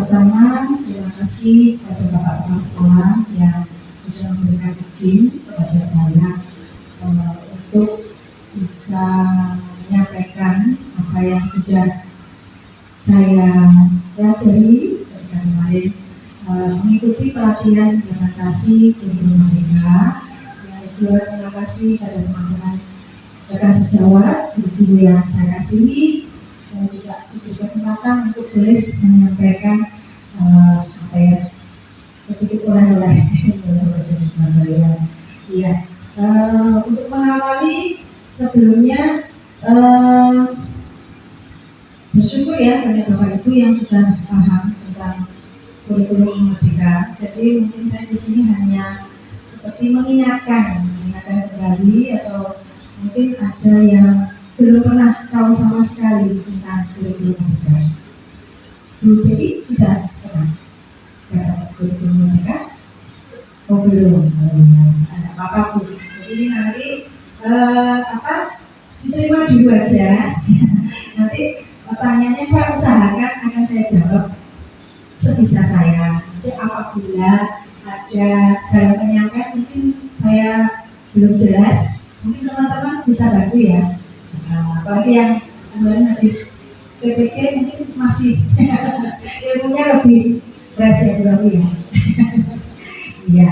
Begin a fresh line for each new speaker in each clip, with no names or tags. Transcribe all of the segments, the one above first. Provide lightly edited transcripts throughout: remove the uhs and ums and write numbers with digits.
pertama, terima kasih kepada Bapak Kepala Sekolah yang sudah memberikan izin kepada saya untuk bisa menyampaikan apa yang sudah saya pelajari ketika kemarin mengikuti pelatihan implementasi kurikulum Merdeka. Yang kedua, terima kasih pada teman-teman rekan sejawat, guru yang saya kasihi. Saya juga diberi kesempatan untuk boleh menyampaikan sedikit oleh-oleh dari Surabaya. Iya, untuk mengawali sebelumnya bersyukur ya banyak Bapak Ibu yang sudah paham tentang kurikulum Merdeka. Jadi mungkin saya di sini hanya seperti mengingatkan kembali, atau mungkin ada yang belum pernah tahu sama sekali tentang kurikulum Merdeka. Bu Devi sudah pernah kurikulum Merdeka? Oh belum, ada apa-apa Bu. Jadi nanti diterima dulu aja. Nanti pertanyaannya saya usahakan akan saya jawab sebisa saya. Nanti apabila ada dalam penyampaian mungkin saya belum jelas, mungkin teman-teman bisa bantu ya. Apalagi yang kemarin habis PPK mungkin masih ilmunya lebih rahasia dulu ya. Iya.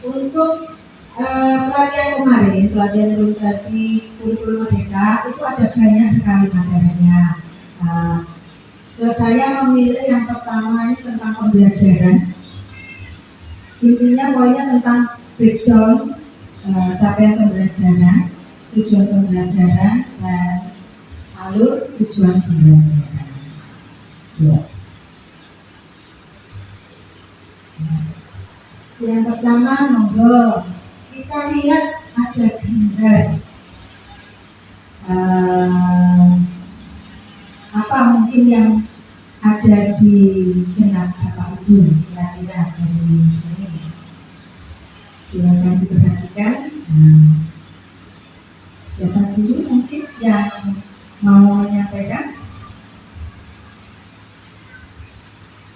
Untuk pelatihan kemarin, pelatihan implementasi kurikulum Merdeka itu ada banyak sekali materinya. Saya memilih yang pertama ini tentang pembelajaran. Intinya pokoknya tentang breakdown capaian pembelajaran, tujuan pembelajaran, dan alur tujuan pembelajaran. Ya. Yang pertama, monggo kita lihat ada gambar apa mungkin yang ada di benak Bapak Ibu kira-kira dari sini. Silakan diperhatikan. Siapa dulu mungkin yang mau menyampaikan?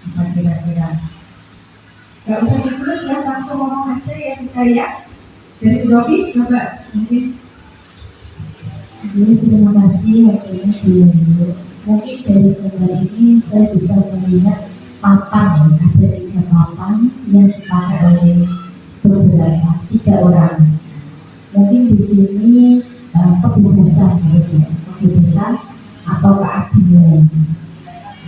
Apa kira-kira? Gak usah ditulis ya, langsung ngomong aja ya kita ya. Dari Bu Rofi, coba mungkin.
Terima kasih waktunya Bu. Mungkin dari gambar ini saya bisa melihat papan, ada 3 papan yang dipakai oleh beberapa 3 orang. Mungkin di sini kebebasan harusnya, kebebasan atau keadilan.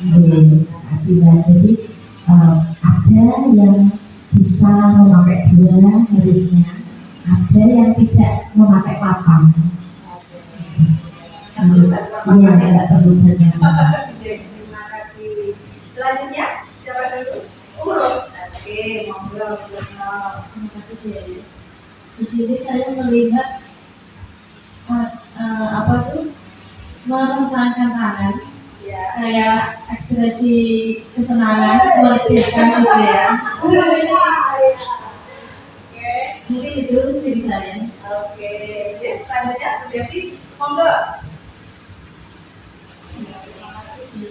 Keadilan. Jadi ada yang bisa memakai 2 harusnya, ada yang tidak memakai papan. Iya, tidak perlu banyak.
Terima kasih. Selanjutnya siapa dulu? Urut. Oke, monggo.
Terima kasih Bu. Di sini saya melihat merentangkan tangan, ya, kayak ekspresi kesenangan, merdeka gitu ya. Mungkin itu dari saya.
Oke, selanjutnya Bu Devi, monggo.
Terima kasih Bu.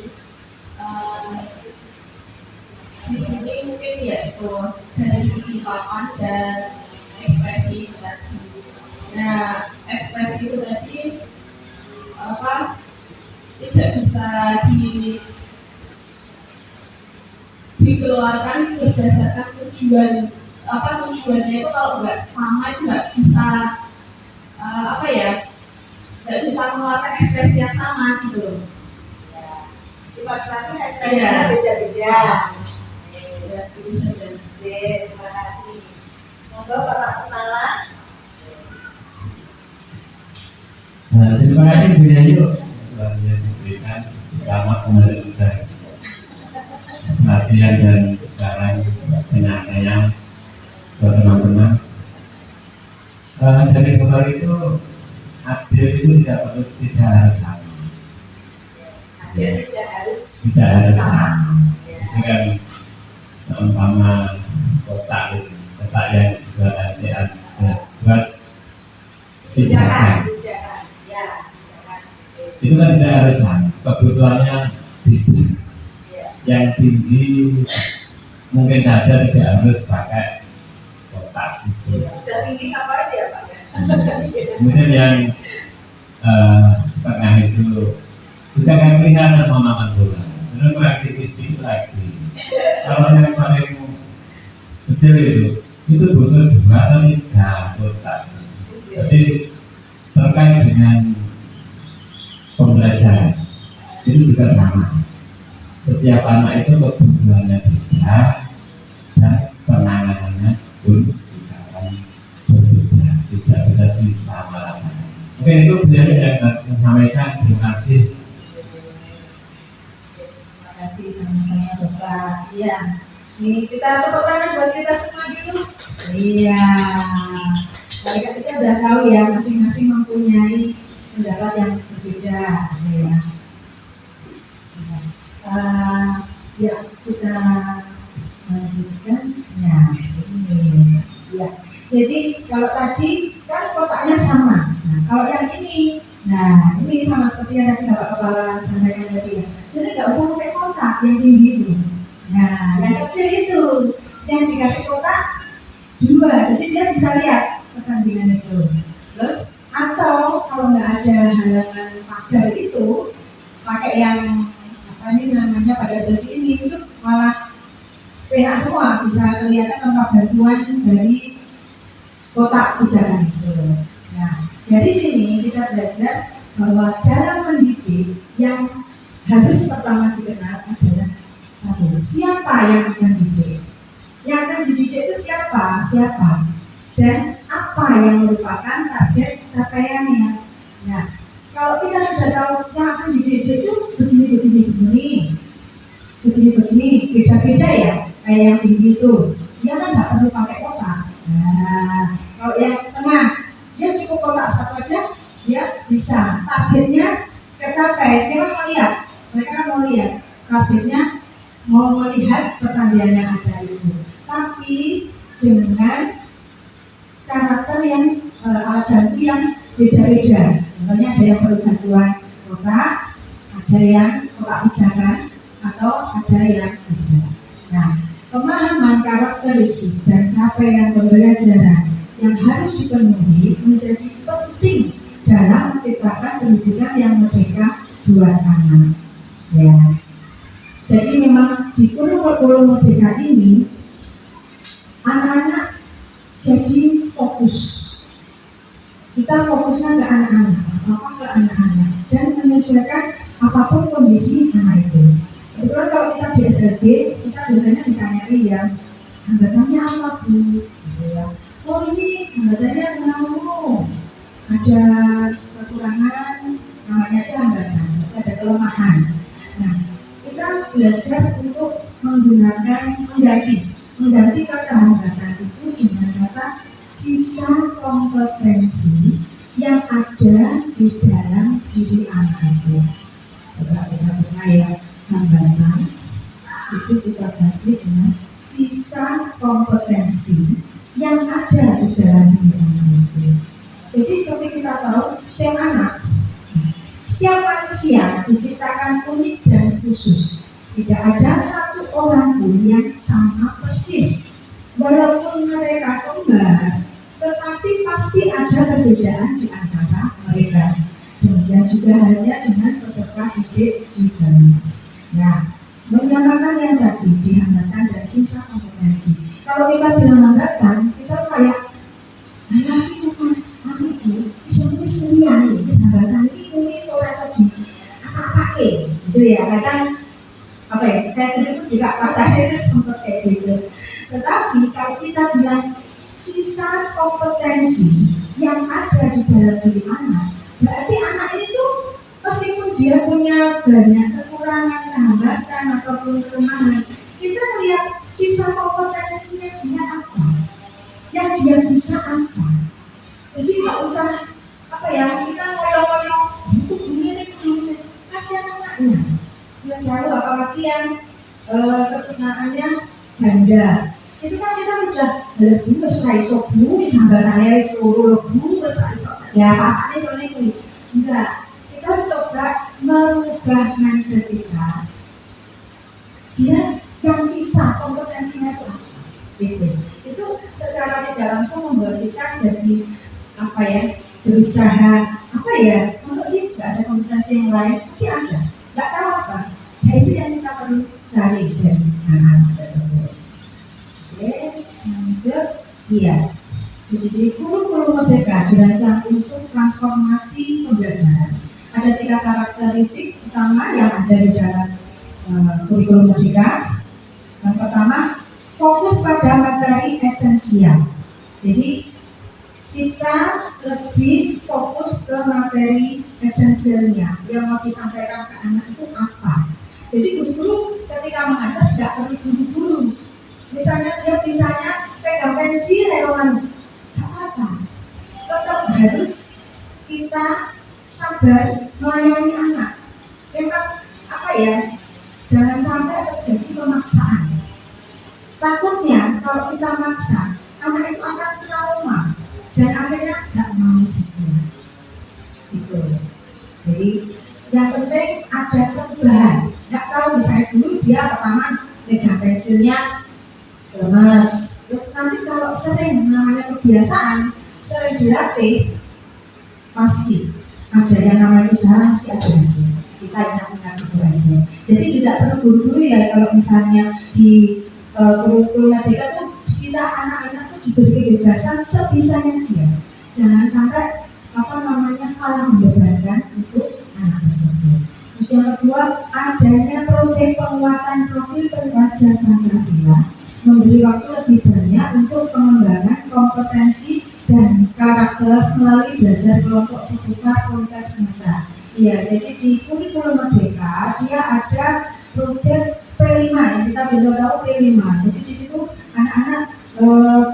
Di sini mungkin ya itu dari segi papan dan ekspresi tadi. Nah, ekspresi itu tadi tidak bisa dikeluarkan berdasarkan tujuannya itu kalau nggak sama itu nggak bisa nggak bisa mengeluarkan ekspresi yang sama gitu loh.
Di masing-masing ekspresinya beda-beda.
Itu saja.
Terima kasih. Monggo Bapak Kepala.
Terima kasih Bu Yayu selanjutnya diberikan selamat kembali juga pelatihan dan sekarang penyampaian buat teman-teman. Dari gambar itu adil itu tidak harus sama.
Adil tidak harus
sama. Itu kan seumpama kotak yang juga ajaran buat pijakan. Itu kan tidak harus sama, kebutuhannya beda. yang tinggi mungkin saja tidak harus pakai kotak gitu.
Udah tinggi apa aja Pak ya?
Kemudian yang tengah itu juga kan lihat pemahaman bola. Sebenarnya kurang tipis sedikit lagi. Kalau yang paling kecil itu butuh 2 atau 3 kotak. Jadi terkait dengan pembelajaran itu juga sama. Setiap anak itu kebutuhannya beda dan penanganannya pun juga akan berbeda, tidak bisa disamaratakan. Oke, itu beliau yang saya sampaikan. Terima kasih.
Terima kasih sama-sama Bapak. Iya. Nih kita tepuk tangan buat kita semua dulu. Iya. Mereka kita udah tahu ya masing-masing mempunyai pendapat yang berbeda. Ya. Ya kita lanjutkan. Ya ini. Ya. Jadi kalau tadi kan kotaknya sama. Nah, kalau yang ini, sama seperti yang tadi Bapak Kepala sampaikan tadi ya. Jadi nggak usah pakai kotak yang tinggi itu. Nah, yang kecil itu yang dikasih kotak 2, jadi dia bisa lihat pertandingan itu. Terus atau kalau nggak ada halangan pagar itu, pakai yang apa ini namanya pakai besi ini itu malah penak semua, bisa kelihatan tanpa bantuan dari kotak pijakan itu. Nah, dari sini kita belajar bahwa dalam mendidik yang harus pertama dikenal adalah satu, siapa yang akan dididik. Yang akan dididik itu siapa? Dan apa yang merupakan target capaiannya. Nah, kalau kita sudah tahu yang akan dididik itu begini, beda-beda ya. Kayak yang tinggi itu, dia kan nggak perlu pakai kotak. Nah, kalau yang tengah, dia cukup kotak 1 aja, dia bisa. Targetnya kecapai, dia mau lihat. Mereka kan mau lihat targetnya, mau melihat pertandingan yang ada itu. Tapi dengan karakter yang alat bantu yang beda-beda. Contohnya ada yang perlu bantuan kotak, ada yang kotak pijakan, atau ada yang tidak. Nah, pemahaman karakteristik dan capaian pembelajaran yang harus dipenuhi menjadi penting dalam menciptakan pendidikan yang merdeka buat anak. Ya. Jadi memang di kurikulum merdeka ini anak-anak jadi fokus. Kita fokusnya ke anak-anak, dan menyesuaikan apapun kondisi anak itu. Kebetulan kalau kita di SLB, kita biasanya ditanyai ya, hambatannya apa Bu? Ya. Oh ini hambatannya menanggung, ada kekurangan, namanya aja hambatan, ada kelemahan. Nah, kita belajar untuk mengganti kata hambatan itu dengan kata sisa kompetensi yang ada di dalam diri anak itu. Coba kita coba ya, hambatan itu kita ganti dengan sisa kompetensi yang ada di dalam diri anak itu. Jadi seperti kita tahu, setiap manusia diciptakan unik dan khusus. Tidak ada satu orang pun yang sama persis. Walaupun mereka kembar, tetapi pasti ada perbedaan di antara mereka. Demikian juga halnya dengan peserta didik di kelas. Nah, menyamakan yang tadi dihambatan dan sisa kompetensi. Kalau kita bilang hambatan, kita kayak itu semuanya hambatan ini sore sedih apa gitu ya. Kadang saya sendiri juga pas ada itu sempat kayak gitu. Tetapi kalau kita bilang sisa kompetensi yang ada di dalam diri anak, berarti anak ini tuh meskipun dia punya banyak kekurangan, hambatan ataupun kelemahan, kita melihat sisa kompetensinya dia apa, yang dia bisa apa. Jadi nggak usah kita ngoyo-ngoyo ini kasihan anaknya. Ya selalu apalagi yang kegunaannya ganda. Itu kan kita sudah lebih besar iso bu, sambarannya seluruh bu besar iso. Ya apa soalnya itu enggak. Kita coba mengubah mindset kita. Di sisa kompetensinya itu apa? Itu secara tidak langsung membuat kita jadi apa ya, berusaha apa ya, maksud sih nggak ada kompetensi yang lain, pasti ada, nggak tahu apa. Nah itu yang kita perlu cari dari anak-anak tersebut. Oke, lanjut. Iya, jadi kurikulum merdeka dirancang untuk transformasi pembelajaran. Ada 3 karakteristik utama yang ada di dalam kurikulum merdeka. Yang pertama, fokus pada materi esensial. Jadi kita lebih fokus ke materi esensialnya yang mau disampaikan ke anak itu apa. Jadi guru-guru ketika mengajar tidak perlu buru-buru. Misalnya dia pegang pensil, tak apa. Tetap harus kita sabar melayani anak. Memang apa ya? Jangan sampai terjadi pemaksaan. Takutnya kalau kita maksa, anak itu akan trauma dan akhirnya nggak mau sekolah. Itu. Jadi yang penting ada perubahan. Nggak tahu misalnya dulu dia pertama pegang pensilnya lemes, terus nanti kalau sering namanya kebiasaan, sering dilatih, pasti ada yang namanya usaha, pasti ada hasil. Kita ingat-ingat itu aja. Jadi tidak perlu buru-buru ya kalau misalnya di kurikulum merdeka tuh kita anak-anak tuh diberi kebebasan sebisanya dia. Jangan sampai malah membebankan untuk anak tersebut. Terus yang kedua, adanya proyek penguatan profil pelajar Pancasila memberi waktu lebih banyak untuk pengembangan kompetensi dan karakter melalui belajar kelompok seputar konteks nyata. Iya, jadi di kurikulum merdeka dia ada proyek P5 yang kita bisa tahu P5. Jadi di situ anak-anak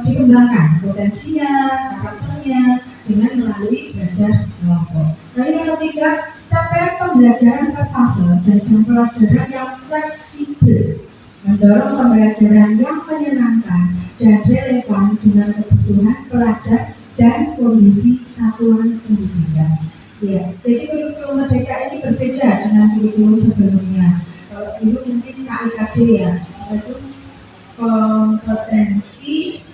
dikembangkan potensinya, karakternya dengan melalui belajar kelompok. Lalu yang ketiga, capaian pembelajaran per fase dan jam pelajaran yang fleksibel, mendorong pembelajaran yang menyenangkan dan relevan dengan kebutuhan pelajar dan kondisi satuan pendidikan. Ya, jadi kurikulum merdeka ini berbeda dengan kurikulum sebelumnya. Kalau dulu mungkin KIKD ya, itu kompetensi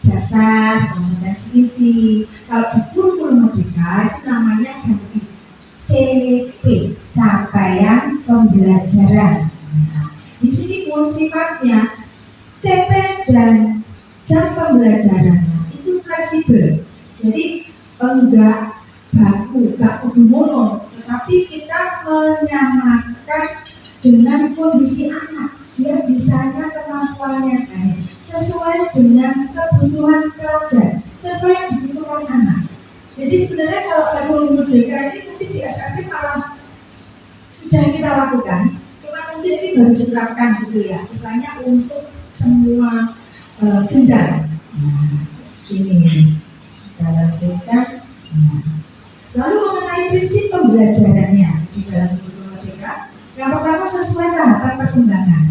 dasar, kompetensi inti. Kalau di kurikulum merdeka itu namanya ganti CP, capaian pembelajaran. Nah, di sini pun sifatnya CP dan jam pembelajaran itu fleksibel. Jadi enggak baku, enggak kudu mono, tetapi kita menyamakan dengan kondisi anak. Dia bisanya kemampuannya sesuai dengan kebutuhan pelajar, sesuai yang dibutuhkan anak. Jadi sebenarnya kalau kurikulum merdeka ini mungkin di SMP malah sudah kita lakukan, cuma mungkin ini baru diterapkan gitu ya, misalnya untuk semua jenjang. Nah, ini kita lanjutkan. Lalu mengenai prinsip pembelajarannya di dalam kurikulum merdeka, yang pertama sesuai tahapan perkembangan.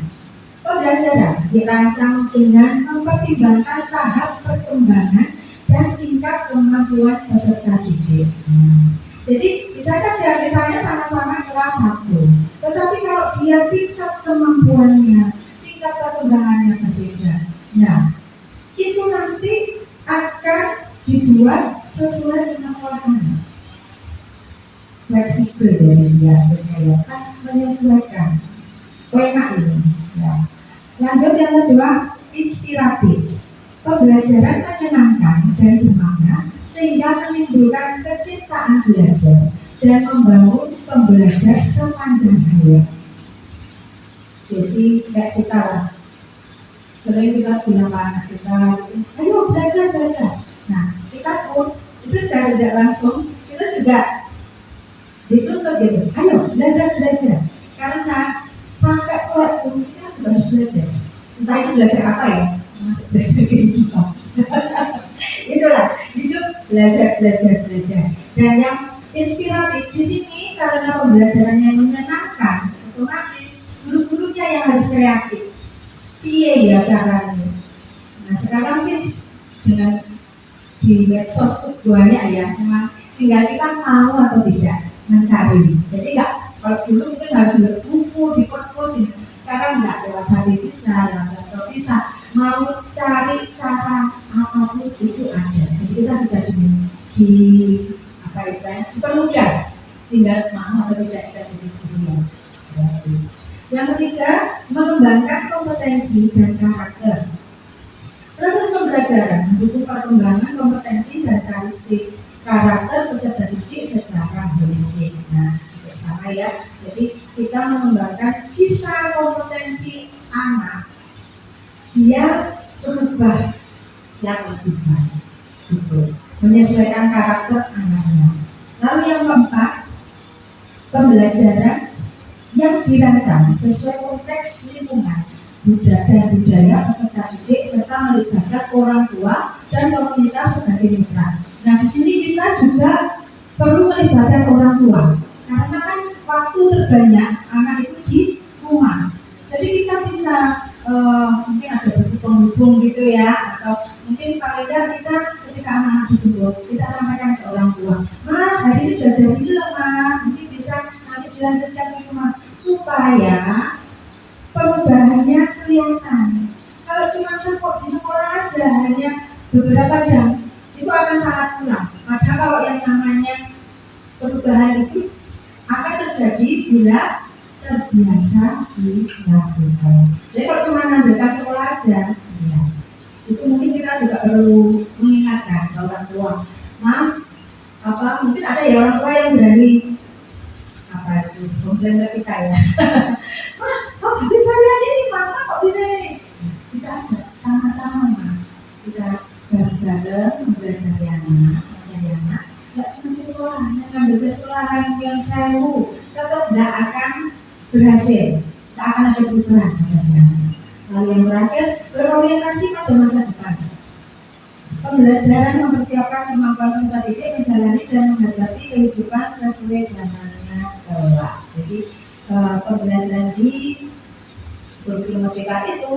Pembelajaran dirancang dengan mempertimbangkan tahap perkembangan dan tingkat kemampuan peserta didik. Jadi bisa saja misalnya sama-sama kelas 1, tetapi kalau dia tingkat kemampuannya, tingkat perkembangannya berbeda, nah itu nanti akan dibuat sesuai kemampuan anak. Fleksibel dari dia, akan menyesuaikan. Enak ini. Ya. Lanjut yang kedua, inspiratif. Pembelajaran menyenangkan dan bermakna sehingga menimbulkan kecintaan belajar dan membangun pembelajar sepanjang hayat. Jadi kayak kita lah, sering kita bilang ke anak kita, ayo belajar. Nah kita pun itu secara tidak langsung kita juga dituntut gitu, ayo belajar. Karena sampai tua pun kita juga harus belajar. Entah itu belajar apa ya, masih belajar kehidupan. Itulah hidup belajar. Dan yang inspiratif di sini karena pembelajarannya yang menyenangkan, otomatis guru-gurunya yang harus kreatif. Iya ya caranya. Nah sekarang sih dengan di medsos itu banyak ya, memang tinggal kita mau atau tidak mencari. Jadi enggak, kalau dulu mungkin harus buku di perpus. sekarang nggak lewat HP bisa, lewat laptop bisa, mau cari cara apapun itu ada. Jadi kita sudah di apa istilahnya dipermudah, tinggal mau atau tidak kita jadi guru yang baik. Yang ketiga, mengembangkan kompetensi dan karakter. Proses pembelajaran mendukung perkembangan kompetensi dan karakter peserta didik secara holistik. Nah, bersama ya. Jadi kita mengembangkan sisa kompetensi anak, dia berubah yang lebih baik, gitu. Menyesuaikan karakter anaknya. Lalu yang keempat, pembelajaran yang dirancang sesuai konteks lingkungan, budaya peserta didik serta melibatkan orang tua dan komunitas sebagai mitra. Nah, di sini kita juga perlu melibatkan orang tua, karena kan waktu terbanyak anak itu di rumah. Jadi kita bisa mungkin ada buku penghubung gitu ya, atau mungkin paling tidak kita ketika anak-anak dijemput, kita sampaikan ke orang tua, "Ma, hari ini belajar ini loh, Ma, mungkin bisa nanti dilanjutkan di rumah," supaya perubahannya kelihatan. Kalau cuma di sekolah aja hanya beberapa jam, itu akan sangat kurang. Padahal kalau yang namanya perubahan itu akan terjadi bila terbiasa dilakukan. Jadi kalau cuma mengandalkan sekolah aja, ya, itu mungkin kita juga perlu mengingatkan ke orang tua. Nah, mungkin ada ya orang tua yang berani komplain ke kita ya. Wah, kok bisa lihat ini, Mama kok bisa ini? Kita ajak sama-sama, Ma. Kita bareng-bareng mempelajari anak, nggak cuma di sekolah, ngambil ke sekolahan yang sewu, tetap nggak akan berhasil, tak akan ada perubahan pada anak. Lalu yang terakhir, berorientasi pada masa depan. Pembelajaran mempersiapkan kemampuan peserta didik menjalani dan menghadapi kehidupan sesuai zamannya kelak. Jadi pembelajaran di kurikulum merdeka itu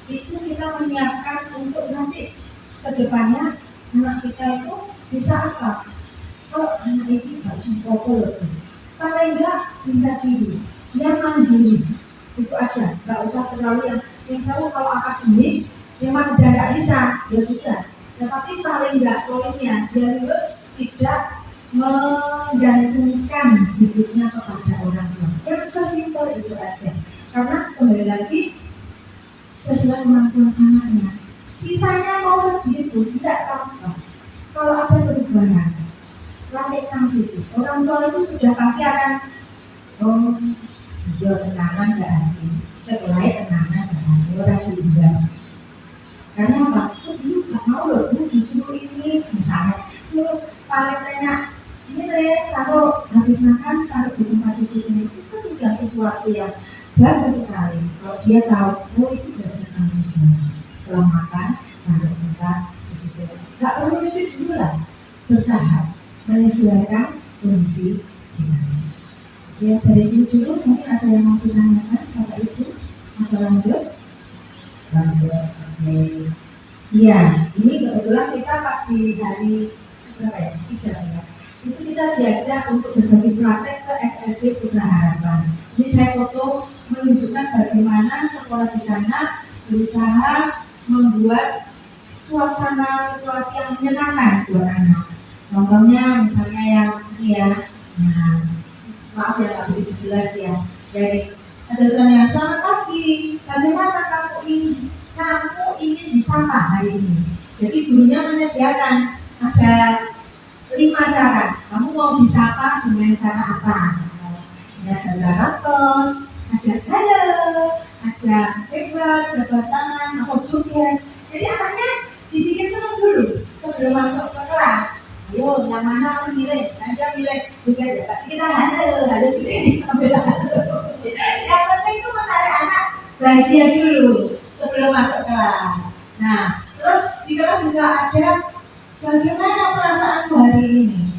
kita menyiapkan untuk nanti kedepannya anak kita itu bisa apa? Kalau anak itu nggak sempurna, paling nggak bela diri, dia mandiri, itu aja. Nggak usah terlalu yang selalu kalau akademik memang udah nggak bisa, ya sudah. Tapi paling nggak poinnya dia lulus tidak menggantungkan hidupnya kepada orang tua. Yang sesimpel itu aja. Karena kembali lagi sesuai kemampuan anaknya. Sisanya mau sedikit pun tidak apa-apa. Kalau ada perubahan, latihkan situ. Orang tua itu sudah pasti akan bisa tenangan ke hati. Setelah tenangan ke hati orang diundang. Karena apa? Dulu nggak mau loh, disuruh ini misalnya, suruh paling banyak ini deh, taruh habis makan, taruh di tempat cuci ini. Itu sudah sesuatu yang bagus sekali. Kalau dia tahu, itu belajar tanggung jawab. Setelah makan, taruh tempat cuci piring. Nggak perlu cuci dulu lah, bertahap, menyesuaikan kondisi siang. Ya dari sini dulu, mungkin ada yang mau ditanyakan Bapak Ibu, atau lanjut? Oke. Iya, ini kebetulan kita pas di hari berapa ya? 3 ya. Itu kita diajak untuk berbagi praktek ke SLB Putra Harapan. Ini saya foto menunjukkan bagaimana sekolah di sana berusaha membuat suasana situasi yang menyenangkan buat anak. Contohnya misalnya yang ini ya, nah, maaf ya nggak begitu jelas ya. Dari ada tulisannya, "Selamat pagi, bagaimana kamu ingin disapa hari ini?" Jadi gurunya menyediakan ada 5 cara. Kamu mau disapa dengan cara apa? Ada cara tos, ada halo, ada hebat, jabat tangan, atau joget. Jadi anaknya dibikin senang dulu sebelum masuk ke kelas. Ayo, yang mana kamu milih? Saya milih joget ya. Tapi kita halo juga ini sambil halo. Yang penting itu menarik anak bahagia dulu sebelum masuk kelas. Nah, terus di kelas juga ada bagaimana perasaanmu hari ini.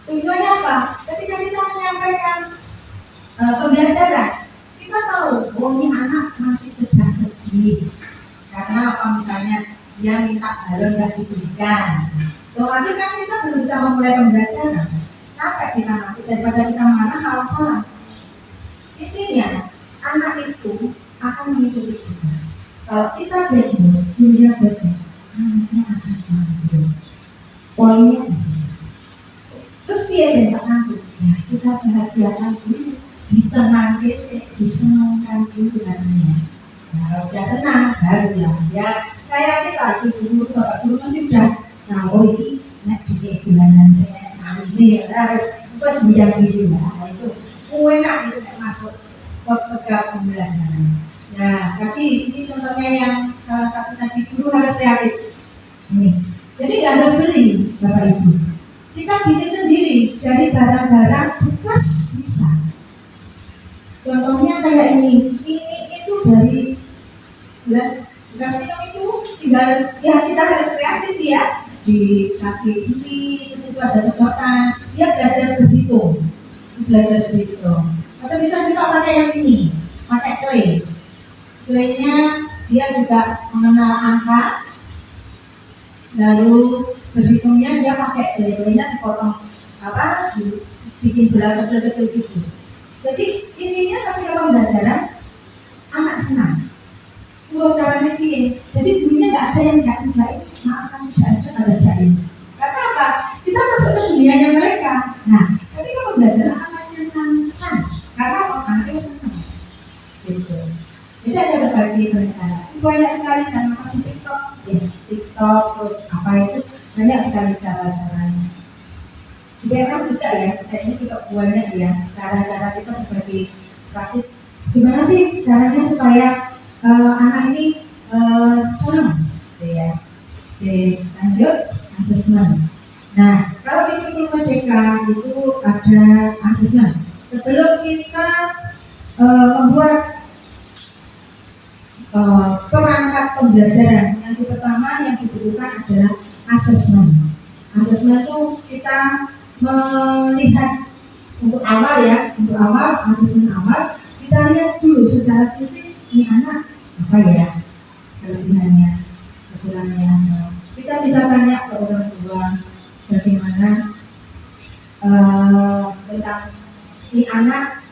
Tujuannya apa? Ketika kita menyampaikan pembelajaran, kita tahu, oh ini anak masih sedang sedih. Karena apa misalnya dia minta balon nggak diberikan. Otomatis kan kita belum bisa memulai pembelajaran. Capek kita nanti daripada kita marah malah salah. Itu akan mengikuti kita. Kalau kita bego, gurunya bego, anaknya akan bego. Poinnya di sini. Terus dia bentak aku, ya kita bahagiakan dulu, ditenangkan, disenangkan dulu namanya. Nah, kalau udah senang, barulah ya. Saya kita guru, bapak guru mesti udah, nah oh ini nak dikit bulanan saya, nah ini harus sembilan visi lah. Itu enak itu masuk ke pembelajaran. Nah, tadi ini contohnya yang salah satu tadi guru harus kreatif. Ini, jadi nggak harus beli, bapak ibu. Kita bikin sendiri dari barang-barang bekas bisa. Contohnya kayak ini itu dari bekas minum itu tinggal ya kita harus kreatif sih ya. Dikasih ini, terus itu ada sedotan, dia belajar berhitung. Atau bisa juga pakai yang ini, pakai clay. Claynya dia juga mengenal angka, lalu berhitungnya dia pakai clay-nya dipotong dibikin bola kecil-kecil gitu. Jadi intinya ketika pembelajaran anak senang. Caranya piye? Jadi gurunya nggak ada yang jahit-jahit, maafkan tidak ada jahit. Karena apa? Kita masuk ke dunianya mereka. Nah, ketika pembelajaran akan menyenangkan karena anaknya senang. Gitu. Jadi ada berbagai cara. Banyak sekali kan maka di TikTok terus apa itu banyak sekali cara-caranya. Di BMM juga ya, kayaknya juga banyak ya cara-cara kita berbagi praktik. Gimana sih caranya supaya anak ini senang, gitu ya. Oke, lanjut asesmen. Nah, kalau di kurikulum Merdeka itu ada asesmen. Sebelum kita membuat perangkat pembelajaran, yang pertama yang dibutuhkan adalah asesmen. Asesmen itu kita melihat untuk awal asesmen awal kita lihat dulu secara fisik ini anak apa ya kelebihannya, kekurangannya. Kita bisa tanya ke orang tua bagaimana tentang ini anak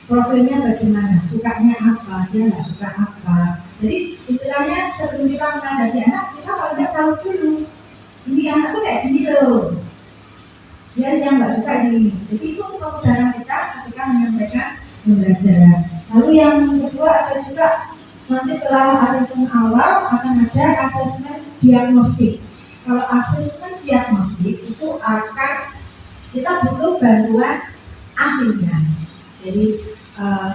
profilnya bagaimana, sukanya apa, dia nggak suka apa. Jadi istilahnya sebelum kita mengajari anak, kita kalau nggak tahu dulu ini anak tuh kayak gini loh, dia yang nggak suka ini. Jadi itu kemudahan kita ketika menyampaikan pembelajaran. Lalu yang kedua ada juga nanti setelah asesmen awal akan ada asesmen diagnostik. Kalau asesmen diagnostik itu akan kita butuh bantuan ahlinya. Jadi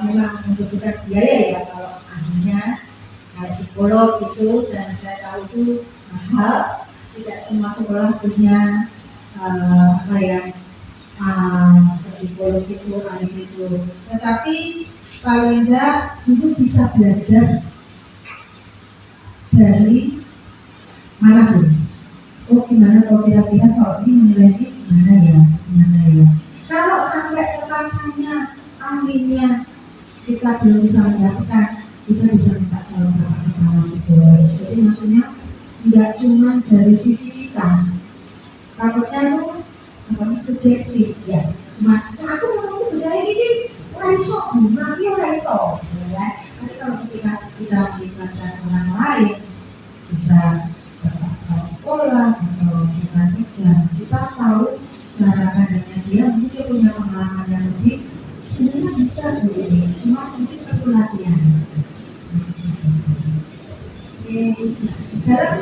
memang membutuhkan biaya ya kalau ahlinya kayak psikolog itu, dan saya tahu itu mahal. Tidak semua sekolah punya psikolog itu, ahli itu. Tetapi paling enggak itu bisa belajar dari manapun. Oh gimana kalau kira-kira kalau ini menilainya gimana ya? Kalau sampai rasanya ahlinya kita belum bisa mendapatkan, kita bisa minta tolong kepada psikolog. Jadi maksudnya tidak cuma dari sisi kita. Takutnya itu subjektif ya. Cuma aku menurutku percaya ini orang iso, ya. Tapi kalau ketika kita melibatkan orang lain, bisa berpakat sekolah atau bukan kerja, kita tahu cara pandangnya dia, mungkin dia punya pengalaman yang lebih. Sebenarnya bisa begini, cuma mungkin perlu latihan. Dalam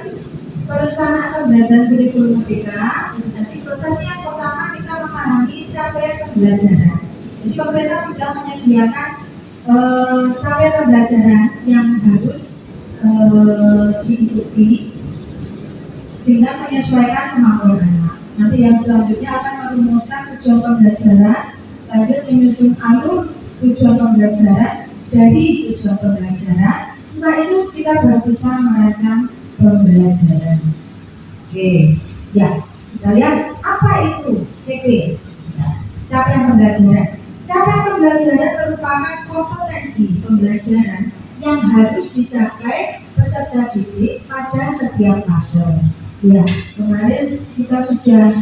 perencanaan pembelajaran kurikulum Merdeka, jadi proses yang pertama kita memahami capaian pembelajaran. Jadi pemerintah sudah menyediakan capaian pembelajaran yang harus diikuti dengan menyesuaikan kemampuan anak. Nanti yang selanjutnya akan merumuskan tujuan pembelajaran, lanjut menyusun alur tujuan pembelajaran dari tujuan pembelajaran. Setelah itu kita baru bisa merancang pembelajaran. Oke, ya kita lihat apa itu CP, capaian pembelajaran. Capaian pembelajaran merupakan kompetensi pembelajaran yang harus dicapai peserta didik pada setiap fase. Ya, kemarin kita sudah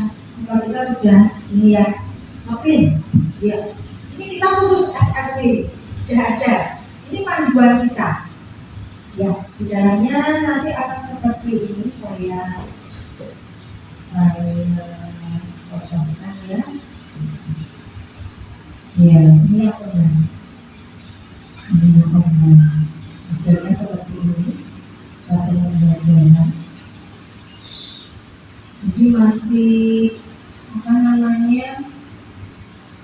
ini ya, tapi ya ini kita khusus SRP sudah ada. Ini panduan kita. Ya, di dalamnya nanti akan seperti ini saya contohkan ya. Ya, ini yang benar. Ini yang benar. Modelnya seperti ini. Satu pembelajaran. Jadi masih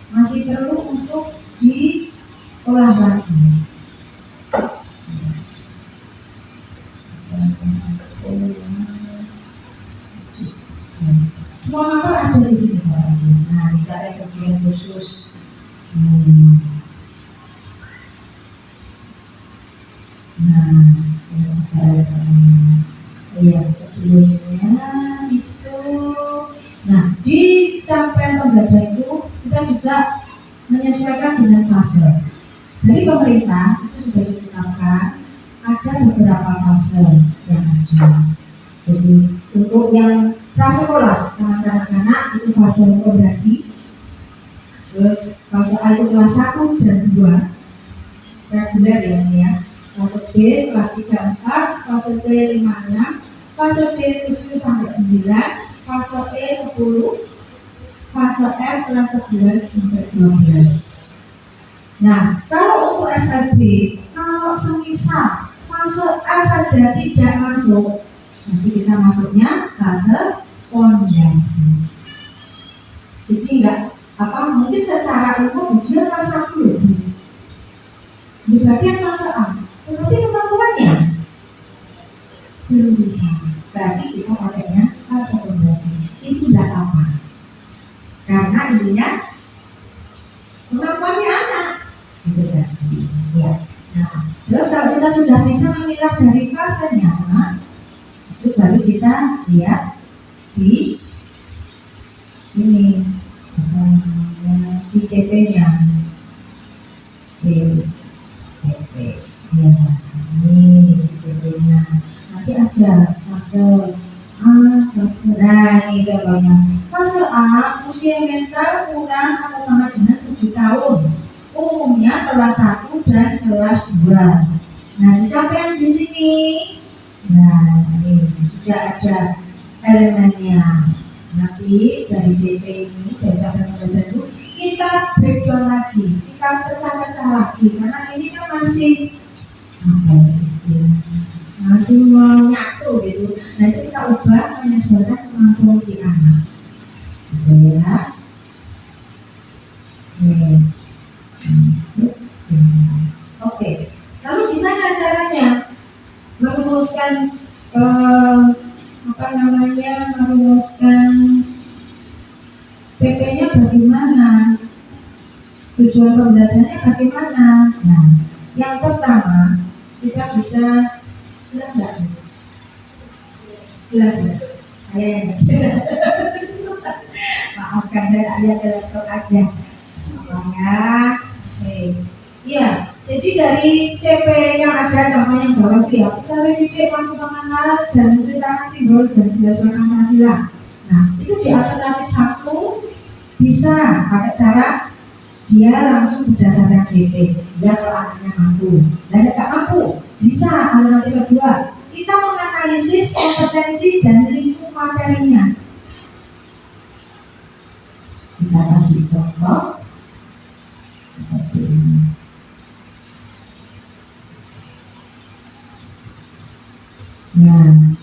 masih perlu untuk diolah lagi. Semua nomor ada di sini. Nah, bicara bagian khusus. Nah, yang sebelumnya itu. Nah, di capaian pembelajaran itu kita juga menyesuaikan dengan fase. Dari pemerintah itu sudah ditetapkan ada beberapa fase yang ada. Jadi untuk yang prasekolah anak-anak itu fase fondasi. Terus fase A itu kelas 1 dan 2 reguler ya. Fase B kelas 3 4, fase C 5 6, fase D 7 sampai 9, fase E 10, fase F kelas 11 sampai 12. Nah, kalau untuk SLB, kalau semisal fase A saja tidak masuk, nanti kita masuknya fase fondasi. Jadi mungkin secara umum dia kelas 1 loh. Berarti yang fase A, tetapi kemampuannya belum bisa. Berarti kita pakainya fase fondasi. Itu tidak apa. Karena intinya kemampuan si anak. Gitu kan? Ya. Nah, terus kalau kita sudah bisa memilah dari fasenya, itu baru kita lihat di ini di CP-nya. CP. Ya, ini di CP-nya. Nanti ada fase A, fase. Nah, ini contohnya. Fase A, usia mental kurang atau sama dengan 7 tahun. Umumnya kelas 1 dan kelas 2. Nah, di capaian di sini, nah ini sudah ada elemennya. Nanti dari JP ini, dari capaian pembelajaran itu, kita breakdown lagi, kita pecah-pecah lagi, karena ini kan masih masih menyatu gitu. Nah, itu kita ubah menyesuaikan kemampuan si anak. Gitu ya. Oke. Lalu gimana caranya merumuskan merumuskan PP-nya bagaimana? Tujuan pembelajarannya bagaimana? Nah, yang pertama kita bisa jelas nggak? Jelas ya? Saya yang jelas. Maafkan saya tak lihat ke laptop aja. Iya, jadi dari CP yang ada contohnya bawah itu ya, usaha didik mampu mengenal dan menceritakan simbol dan sila-sila Pancasila. Nah, itu di alternatif 1 bisa pakai cara dia langsung berdasarkan CP. Dia kalau anaknya mampu, dan tidak mampu, bisa alternatif kedua. Kita menganalisis kompetensi dan lingkup materinya. Kita kasih contoh seperti ini. Nah,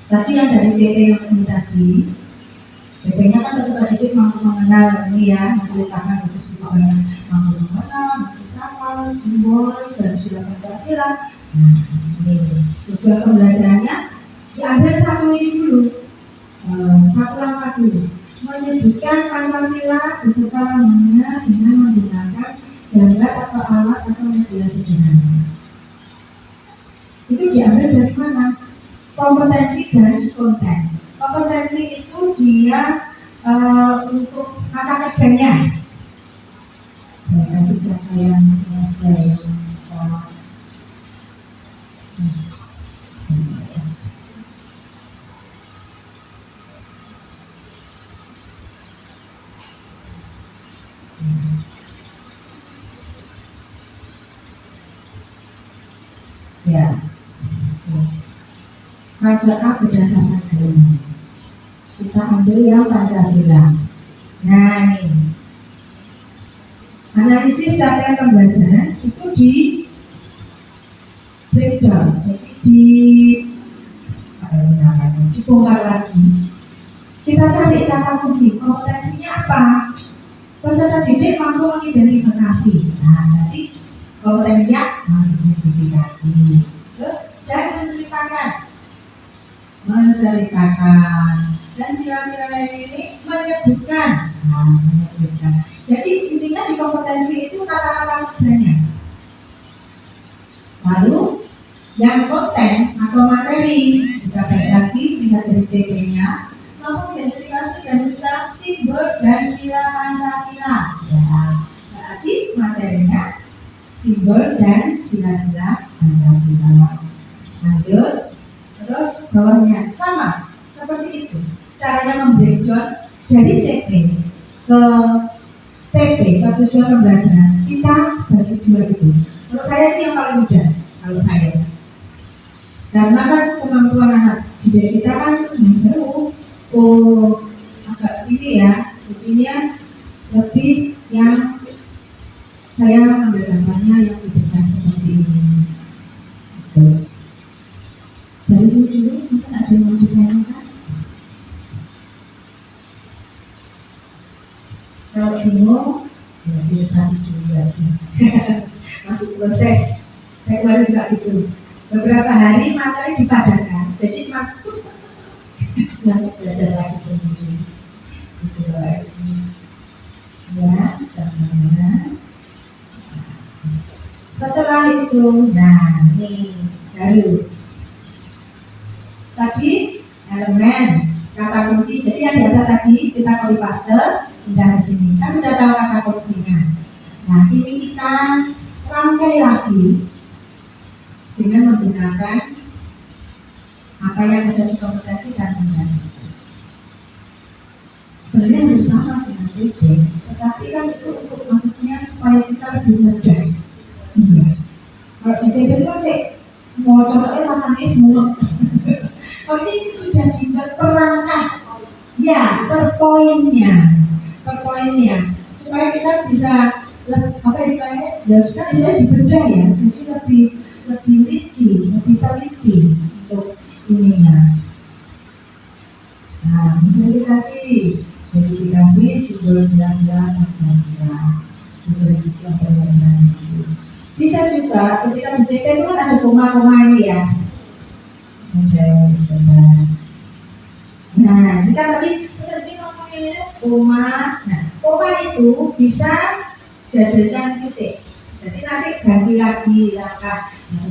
tadi yang dari CP yang ini tadi, CP-nya kan peserta didik mampu mengenal ini ya, menceritakan itu semuanya mampu mengenal, menceritakan simbol dan sila Pancasila. Nah, ini tujuan pembelajarannya diambil satu ini dulu, satu langkah dulu, menyebutkan Pancasila beserta lambangnya dengan menggunakan gambar atau alat atau media sederhana. Itu diambil dari mana? Kompetensi dan konten. Kompetensi itu dia untuk kata kerjanya. Saya kasih capaian aja ya. Ya, fase A berdasarkan agama. Kita ambil yang Pancasila. Nah, ini analisis capaian pembelajaran itu di breakdown, jadi dibongkar lagi. Kita cari kata kunci kompetensinya apa. Peserta didik mampu mengidentifikasi. Nah, nanti kompetensinya mengidentifikasi. Terus dan menceritakan dan sila-sila ini menyebutkan. Nah, menyebutkan. Jadi intinya di kompetensi itu kata-kata kerjanya. Lalu yang konten atau materi kita balik lagi lihat dari CP-nya, mampu identifikasi dan sila simbol dan sila Pancasila. Ya, berarti materinya simbol dan sila-sila Pancasila. Lanjut, terus bawahnya sama seperti itu. Caranya membreakdown dari CP ke TP, ke tujuan pembelajaran. Kita bagi dua itu. Menurut saya ini yang paling mudah kalau saya. Karena kan kemampuan anak didik kita kan yang seru, agak ini ya, jadinya lebih yang saya mengambil gambarnya yang dibaca seperti ini. Betul. Dari sini dulu mungkin ada yang mau ditanyakan. Kalau bingung, ya diresani dulu aja. Masih proses. Saya kemarin juga gitu. Beberapa hari materi dipadatkan, jadi cuma nanti belajar lagi sendiri. Gitu ya, contohnya. Setelah itu, nah ini baru tadi elemen kata kunci. Jadi yang di atas tadi kita copy paste, pindah ke sini. Kan sudah tahu kata kuncinya. Nah ini kita rangkai lagi dengan menggunakan apa yang ada di kompetensi dan pembelajaran. Sebenarnya hampir sama dengan CP, tetapi kan itu untuk maksudnya supaya kita lebih mudah. Iya. Kalau di CP itu kan sih mau contohnya rasanya semua. Kalau ini sudah dibuat perangkat, ya per poinnya, supaya kita bisa apa istilahnya, ya sudah istilahnya dibedah ya, jadi lebih rinci, lebih teliti untuk ininya. Nah, verifikasi simbol sila-sila Pancasila, verifikasi pembelajaran itu. Bisa juga ketika di CP itu kan ada koma-koma ini ya. Nah, ini kan tadi ngomongin koma. Nah, koma itu bisa jadikan titik. Jadi nanti ganti lagi langkah. Nah,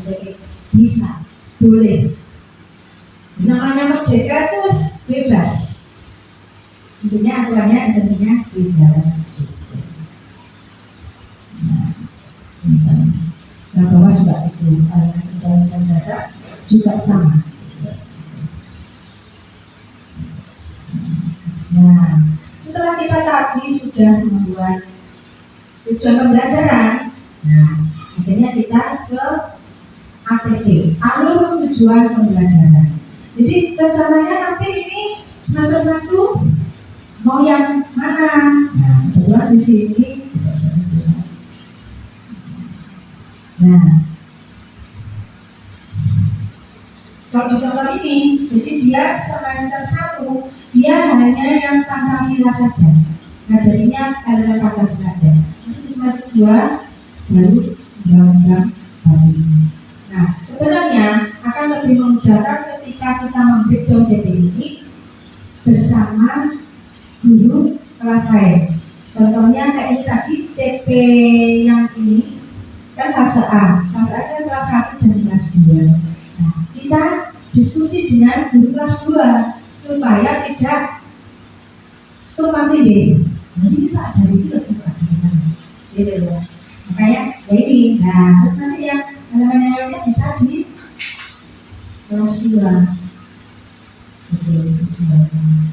bisa, boleh. Namanya merdeka terus bebas. Intinya aturannya intinya bebas. Nah, misalnya, nah bawah juga itu undang-undang dasar juga sama. Nah, setelah kita tadi sudah membuat tujuan pembelajaran, nah akhirnya kita ke ATP, alur tujuan pembelajaran. Jadi rencananya nanti ini semester 1 mau yang mana? Nah, kebetulan di sini juga saja. Nah, kalau di contoh ini, jadi dia semester 1 dia hanya yang Pancasila saja, ngajarinya elemen Pancasila saja. Nanti di semester 2 baru undang-undang baru. Nah, sebenarnya akan lebih memudahkan ketika kita membreakdown CP ini bersama guru kelas lain. Contohnya kayak ini tadi CP yang ini kan fase A kan kelas 1 dan kelas 2. Nah, kita diskusi dengan guru kelas 2 supaya tidak tumpang tindih. Nanti bisa ajari itu lebih ajaran, gitu loh. Makanya ya ini. Nah, terus nanti yang elemen lainnya bisa di kelas 2. Gitu, tujuannya.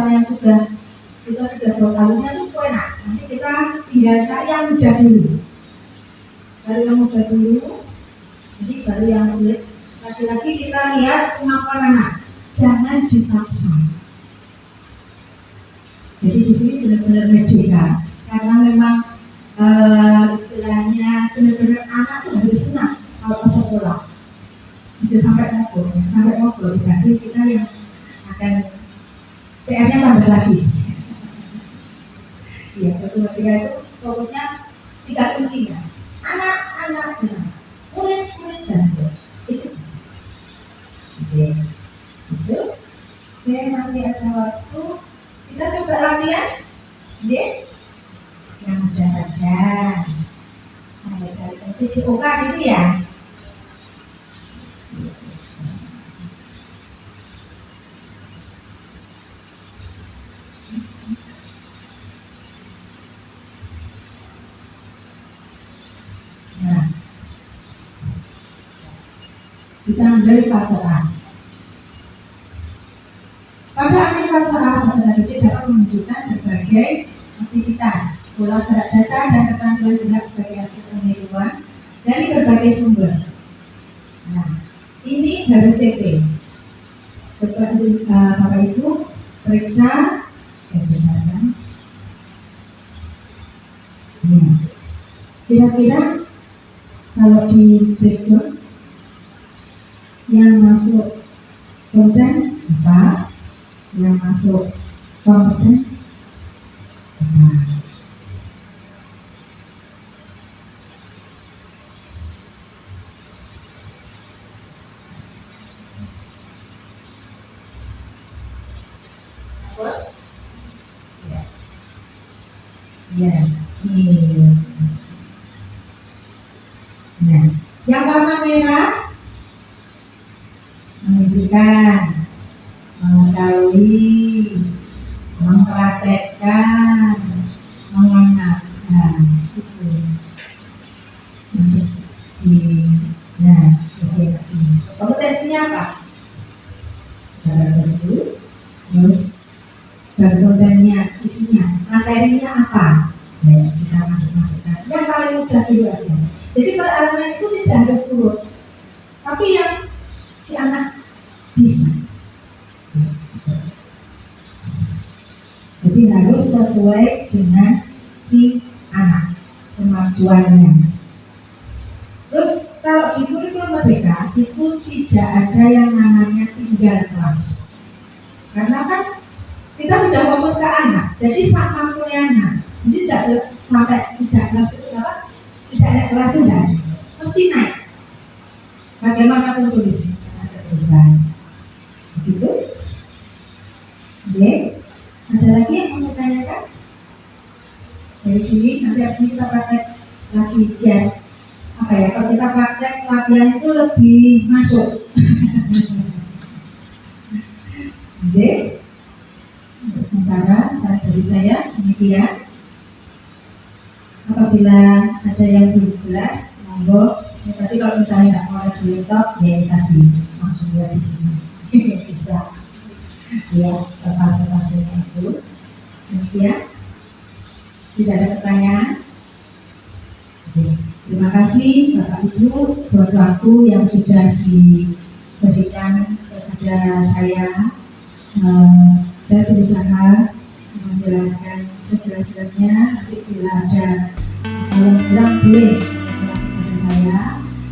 misalnya kita sudah 2 kalinya itu enak. Nanti kita tinggal cari yang mudah dulu. Cari yang mudah dulu. Jadi baru yang sulit. Lagi-lagi kita lihat kemampuan anak. Jangan dipaksa. Jadi di sini benar-benar merdeka. Karena memang istilahnya benar-benar anak itu harus senang kalau ke sekolah. Bisa sampai mogok, berarti kita yang akan PR-nya tambah lagi. Iya, betul merdeka itu fokusnya 3 kuncinya. Anak, murid dan guru. Itu saja. Jadi, itu. Oke, masih ada waktu. Kita coba latihan. Jadi, yang mudah saja. Saya cari PJOK gitu ya. Nah, kita ambil fase A. Pada akhir fase A, peserta didik dapat menunjukkan berbagai aktivitas, pola gerak dasar dan keterampilan gerak sebagai hasil peniruan dari berbagai sumber. Nah, ini baru CP. Coba Bapak Ibu periksa, saya besarkan. Ya. Kira-kira kalau di breakdown yang masuk konten 4, yang masuk kompeten 4. Ya, ini. Nah, yang warna merah menunjukkan, mengetahui, mempraktekkan, mengenalkan itu. Nah, kompetensinya apa? Baca dulu, terus kontennya, isinya, materinya apa? Ya, kita masukkan. Yang paling mudah dulu aja. Jadi peralaman itu tidak harus urut, tapi yang si anak bisa. Jadi harus sesuai dengan si anak kemampuannya. Terus kalau di kurikulum merdeka itu tidak ada yang namanya tinggal kelas, karena kan kita sudah fokus ke anak, jadi sama mampunya anak. Jadi tidak sampai tidak kelas itu apa? Tidak ada kelas itu tidak ada, mesti naik. Bagaimanapun tulis ada perubahan. Begitu. J. Ada lagi yang mau ditanyakan? Dari sini nanti habis ini kita praktek lagi biar apa ya? Kalau kita praktek latihan itu lebih masuk. J. Untuk sementara dari saya demikian. Apabila ada yang belum jelas, monggo. Ya, tadi kalau misalnya nggak mau di laptop, ya tadi langsung lihat di sini bisa. Ya, fase-fasenya itu. Demikian. Tidak ada pertanyaan. Jadi, terima kasih Bapak Ibu buat waktu yang sudah diberikan kepada saya. Saya berusaha menjelaskan sejelas-jelasnya. Nanti bila ada kurang boleh kepada saya.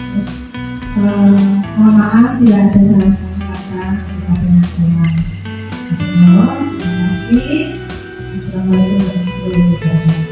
Terus mohon maaf bila ada salah-salah kata atau penyampaian. Terima kasih. Assalamualaikum warahmatullahi wabarakatuh.